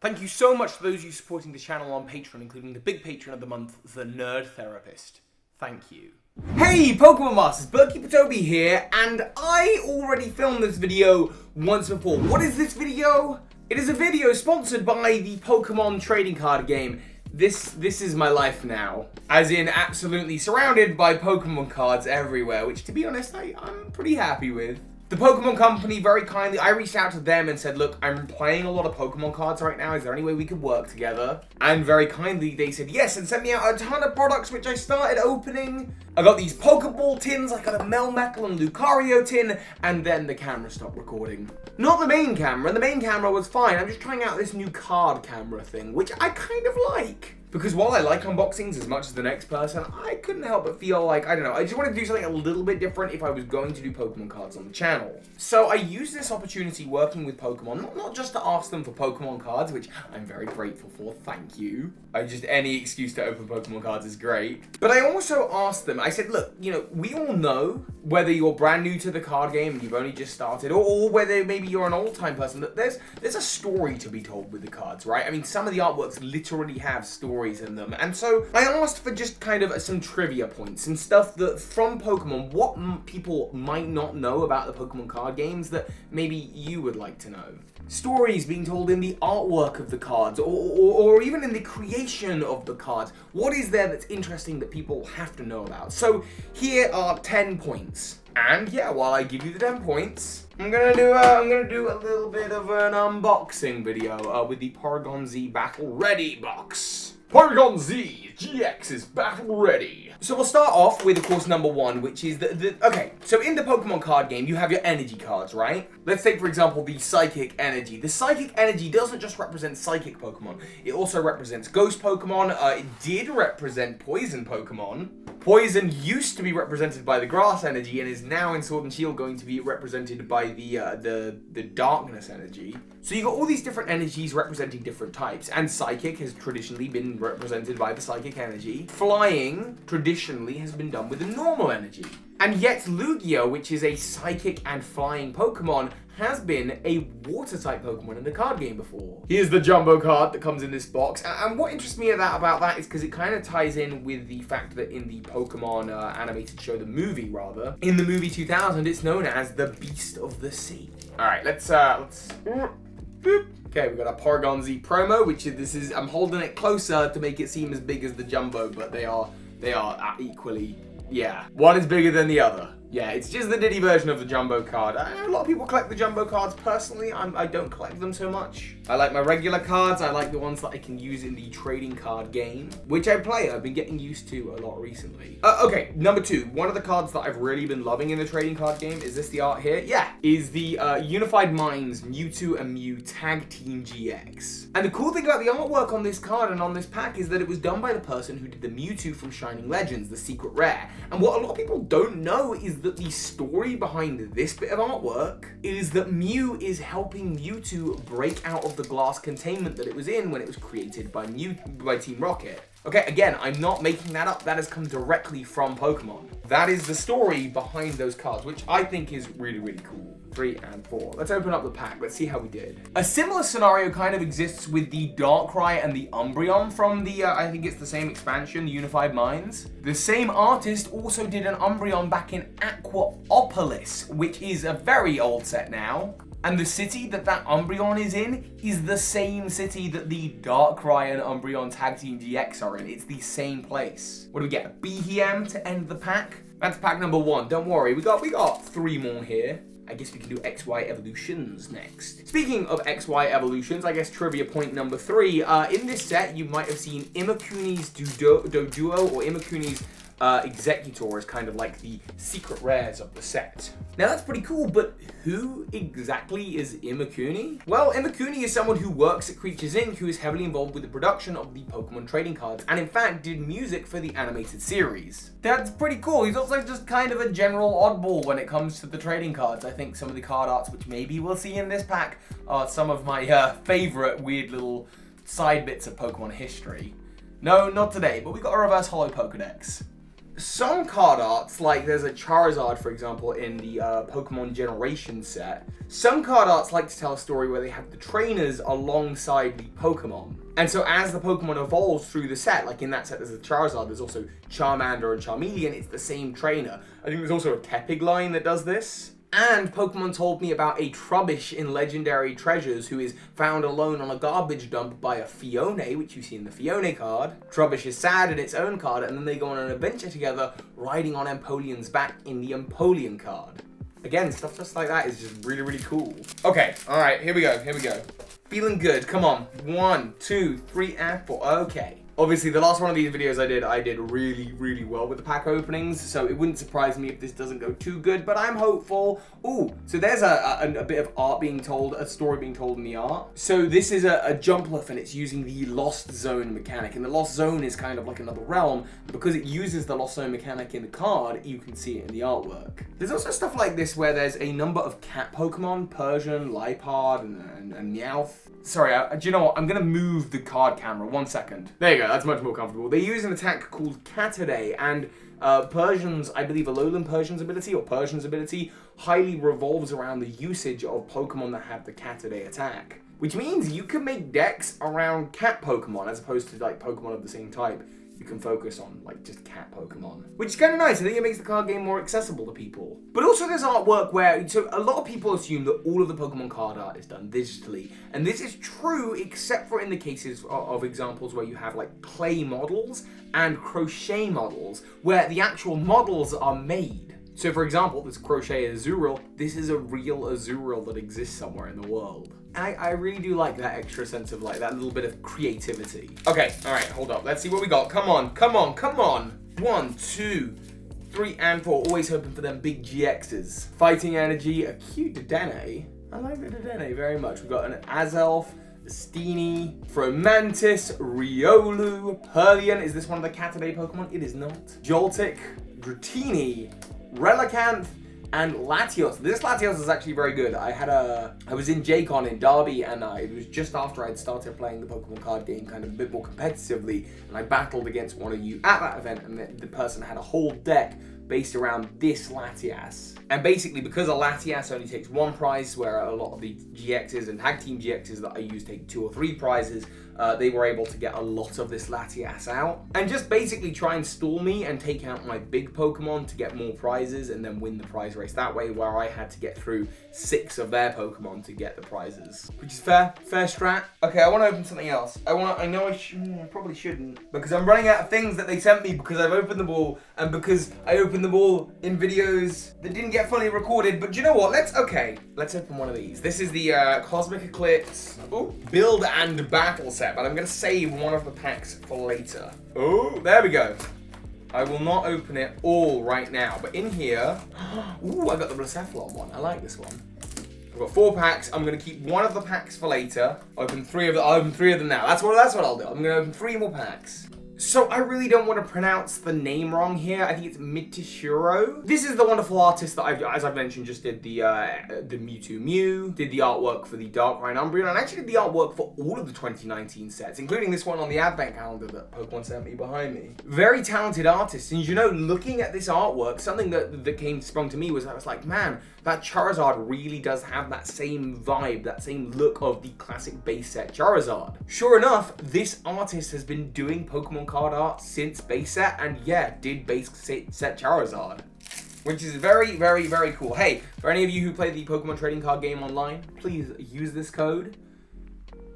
Thank you so much to those of you supporting the channel on Patreon, including the big patron of the month, the Nerd Therapist. Thank you. Hey Pokemon Masters, Toby here, and I already filmed this video once before. What is this video? It is a video sponsored by the Pokemon trading card game. This is my life now. As in, absolutely surrounded by Pokemon cards everywhere, which to be honest, I'm pretty happy with. The Pokemon company, very kindly, I reached out to them and said, look, I'm playing a lot of Pokemon cards right now. Is there any way we could work together? And very kindly, they said yes and sent me out a ton of products, which I started opening. I got these Pokeball tins, I got a Melmetal and Lucario tin, and then the camera stopped recording. Not the main camera was fine. I'm just trying out this new card camera thing, which I kind of like. Because while I like unboxings as much as the next person, I couldn't help but feel like, I don't know, I just wanted to do something a little bit different if I was going to do Pokemon cards on the channel. So I used this opportunity working with Pokemon, not just to ask them for Pokemon cards, which I'm very grateful for, thank you. Any excuse to open Pokemon cards is great. But I also asked them, I said, look, you know, we all know, whether you're brand new to the card game and you've only just started, or whether maybe you're an old-time person, that there's a story to be told with the cards, right? I mean, some of the artworks literally have stories in them. And so I asked for just kind of some trivia points and stuff that from Pokemon, what people might not know about the Pokemon card games that maybe you would like to know. Stories being told in the artwork of the cards or even in the creation of the cards. What is there that's interesting that people have to know about? So here are 10 points. And yeah, while I give you the 10 points, I'm gonna do a little bit of an unboxing video with the Porygon Z Battle Ready box. Porygon Z GX is battle ready. So we'll start off with, of course, number one, which is okay, so in the Pokemon card game, you have your energy cards, right? Let's take, for example, the Psychic Energy. The Psychic Energy doesn't just represent Psychic Pokemon. It also represents Ghost Pokemon. It did represent Poison Pokemon. Poison used to be represented by the Grass Energy and is now in Sword and Shield going to be represented by the Darkness Energy. So you got all these different energies representing different types, and Psychic has traditionally been represented by the Psychic Energy. Flying traditionally has been done with the normal energy. And yet Lugia, which is a Psychic and Flying Pokemon, has been a Water-type Pokemon in the card game before. Here's the Jumbo card that comes in this box, and what interests me about that is because it kind of ties in with the fact that in the Pokemon animated show, the movie rather, in the movie 2000, it's known as the Beast of the Sea. All right, let's boop. Okay, we've got a Porygon Z promo, which is I'm holding it closer to make it seem as big as the Jumbo, but they are equally, yeah. One is bigger than the other. Yeah, it's just the Diddy version of the Jumbo card. I know a lot of people collect the Jumbo cards. Personally, I don't collect them so much. I like my regular cards. I like the ones that I can use in the trading card game, which I play. I've been getting used to a lot recently. Okay, number two. One of the cards that I've really been loving in the trading card game, is this the art here? Yeah, is the Unified Minds Mewtwo and Mew Tag Team GX. And the cool thing about the artwork on this card and on this pack is that it was done by the person who did the Mewtwo from Shining Legends, the secret rare. And what a lot of people don't know is that the story behind this bit of artwork is that Mew is helping Mewtwo break out of the glass containment that it was in when it was created by Team Rocket. Okay, again, I'm not making that up. That has come directly from Pokemon. That is the story behind those cards, which I think is really, really cool. 3 and 4. Let's open up the pack. Let's see how we did. A similar scenario kind of exists with the Darkrai and the Umbreon from the, I think it's the same expansion, the Unified Minds. The same artist also did an Umbreon back in Aquaopolis, which is a very old set now. And the city that Umbreon is in is the same city that the Darkrai and Umbreon Tag Team GX are in. It's the same place. What do we get? A Behem to end the pack? That's pack number 1. Don't worry, we got 3 more here. I guess we can do XY Evolutions next. Speaking of XY Evolutions, I guess trivia point number 3. In this set, you might have seen Imakuni's Doduo or Imakuni's Executor is kind of like the secret rares of the set. Now that's pretty cool, but who exactly is Imakuni? Well, Imakuni is someone who works at Creatures Inc., who is heavily involved with the production of the Pokemon trading cards, and in fact did music for the animated series. That's pretty cool. He's also just kind of a general oddball when it comes to the trading cards. I think some of the card arts, which maybe we'll see in this pack, are some of my favorite weird little side bits of Pokemon history. No, not today, but we got a reverse holo Pokedex. some card arts, like there's a Charizard, for example, in the Pokemon Generation set, some card arts like to tell a story where they have the trainers alongside the Pokemon. And so as the Pokemon evolves through the set, like in that set there's a Charizard, there's also Charmander and Charmeleon, it's the same trainer. I think there's also a Tepig line that does this. And Pokemon told me about a Trubbish in Legendary Treasures who is found alone on a garbage dump by a Fione, which you see in the Fione card. Trubbish is sad in its own card, and then they go on an adventure together, riding on Empoleon's back in the Empoleon card. Again, stuff just like that is just really, really cool. Okay, alright, here we go. Feeling good, come on. 1, 2, 3, and 4, okay. Obviously, the last one of these videos I did really, really well with the pack openings, so it wouldn't surprise me if this doesn't go too good, but I'm hopeful. Ooh, so there's a bit of art being told, a story being told in the art. So this is a Jumpluff, and it's using the Lost Zone mechanic, and the Lost Zone is kind of like another realm. Because it uses the Lost Zone mechanic in the card, you can see it in the artwork. There's also stuff like this where there's a number of cat Pokemon, Persian, Lipard, and Meowth. Sorry, do you know what? I'm gonna move the card camera, 1 second. There you go, that's much more comfortable. They use an attack called Catidae, and Persian's, I believe Alolan Persian's ability, or Persian's ability, highly revolves around the usage of Pokemon that have the Catidae attack. Which means you can make decks around cat Pokemon, as opposed to like Pokemon of the same type. You can focus on like just cat Pokemon, which is kind of nice. I think it makes the card game more accessible to people. But also there's artwork where, so a lot of people assume that all of the Pokemon card art is done digitally, and this is true except for in the cases of examples where you have like clay models and crochet models, where the actual models are made. So for example, this crochet Azurill, this is a real Azurill that exists somewhere in the world. I really do like that extra sense of like that little bit of creativity. Okay, all right, hold up. Let's see what we got. Come on. 1, 2, 3, and 4. Always hoping for them big GXs. Fighting Energy, a cute Dedenne. I like the Dedenne very much. We've got an Azelf, S.T.E, Fromantis, Riolu, Perlian. Is this one of the Catidae Pokemon? It is not. Joltik, Dratini, Relicanth, and Latios. This Latios is actually very good. I was in J-Con in Derby, and it was just after I'd started playing the Pokemon card game kind of a bit more competitively, and I battled against one of you at that event, and the person had a whole deck based around this Latias. And basically, because a Latias only takes 1 prize, where a lot of the GXs and Tag Team GXs that I use take 2 or 3 prizes, they were able to get a lot of this Latias out. And just basically try and stall me and take out my big Pokemon to get more prizes and then win the prize race that way, where I had to get through 6 of their Pokemon to get the prizes. Which is fair strat. Okay, I want to open something else. I know I probably shouldn't, because I'm running out of things that they sent me because I've opened them all, and because I opened them all in videos that didn't get fully recorded. But do you know what? Let's open one of these. This is the Cosmic Eclipse Build and Battle set, but I'm going to save one of the packs for later. Oh, there we go. I will not open it all right now, but in here, ooh, I got the Blacephalon one. I like this one. I've got 4 packs. I'm going to keep one of the packs for later. I'll open 3 of them now. That's what I'll do. I'm going to open 3 more packs. So I really don't want to pronounce the name wrong here. I think it's Mitishiro. This is the wonderful artist that as I've mentioned, just did the Mewtwo Mew, did the artwork for the Darkrai Umbreon, and actually did the artwork for all of the 2019 sets, including this one on the advent calendar that Pokemon sent me behind me. Very talented artist, and you know, looking at this artwork, something that sprung to me was I was like, man, that Charizard really does have that same vibe, that same look of the classic base set Charizard. Sure enough, this artist has been doing Pokemon card art since base set, and yeah, did base set Charizard. Which is very, very, very cool. Hey, for any of you who play the Pokemon trading card game online, please use this code.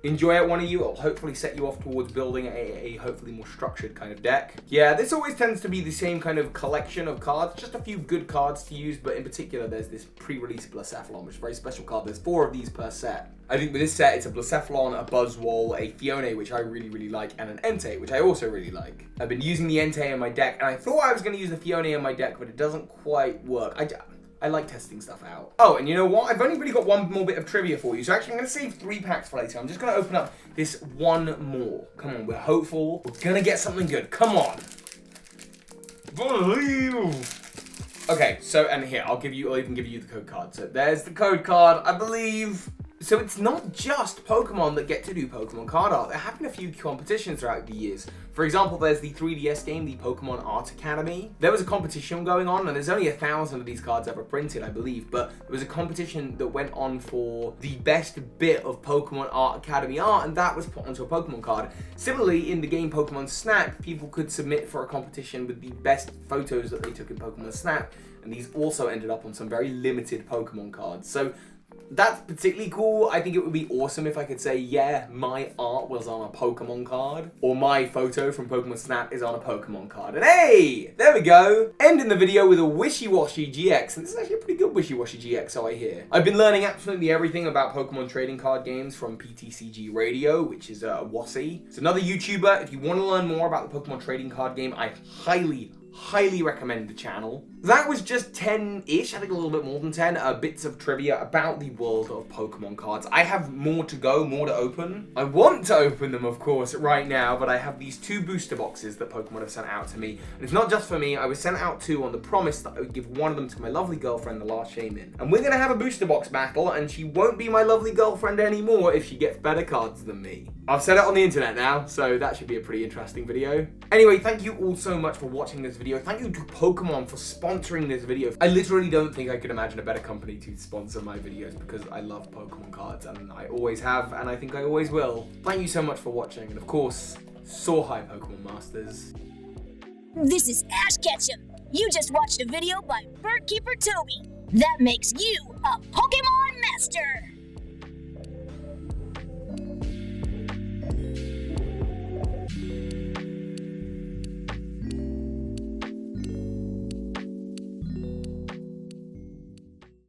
Enjoy it, one of you. It'll hopefully set you off towards building a hopefully more structured kind of deck. Yeah, this always tends to be the same kind of collection of cards. Just a few good cards to use, but in particular, there's this pre-release Blacephalon, which is a very special card. There's 4 of these per set. I think with this set, it's a Blacephalon, a Buzzwole, a Fione, which I really, really like, and an Entei, which I also really like. I've been using the Entei in my deck, and I thought I was going to use the Fione in my deck, but it doesn't quite work. I like testing stuff out. Oh, and you know what? I've only really got 1 more bit of trivia for you. So actually, I'm going to save 3 packs for later. I'm just going to open up this 1 more. Come on, we're hopeful. We're going to get something good. Come on. Believe. Okay, so, and here, I'll even give you the code card. So there's the code card, I believe. So it's not just Pokemon that get to do Pokemon card art. There have been a few competitions throughout the years. For example, there's the 3DS game, the Pokemon Art Academy. There was a competition going on, and there's only 1,000 of these cards ever printed, I believe, but there was a competition that went on for the best bit of Pokemon Art Academy art, and that was put onto a Pokemon card. Similarly, in the game Pokemon Snap, people could submit for a competition with the best photos that they took in Pokemon Snap, and these also ended up on some very limited Pokemon cards. So that's particularly cool. I think it would be awesome if I could say, yeah, my art was on a Pokemon card, or my photo from Pokemon Snap is on a Pokemon card. And hey, there we go. Ending the video with a wishy-washy GX, and this is actually a pretty good wishy-washy GX, so I hear. I've been learning absolutely everything about Pokemon trading card games from PTCG Radio, which is Wassy. It's another YouTuber. If you want to learn more about the Pokemon trading card game, I highly recommend the channel. That was just 10-ish, I think a little bit more than 10, bits of trivia about the world of Pokemon cards. I have more to go, more to open. I want to open them, of course, right now, but I have these 2 booster boxes that Pokemon have sent out to me. And it's not just for me, I was sent out 2 on the promise that I would give one of them to my lovely girlfriend, the last Shaman. And we're gonna have a booster box battle, and she won't be my lovely girlfriend anymore if she gets better cards than me. I've said it on the internet now, so that should be a pretty interesting video. Anyway, thank you all so much for watching this video. Thank you to Pokemon for sponsoring this video. I literally don't think I could imagine a better company to sponsor my videos because I love Pokemon cards and I always have and I think I always will. Thank you so much for watching and of course, soar high Pokemon Masters. This is Ash Ketchum. You just watched a video by Birdkeeper Toby. That makes you a Pokemon Master.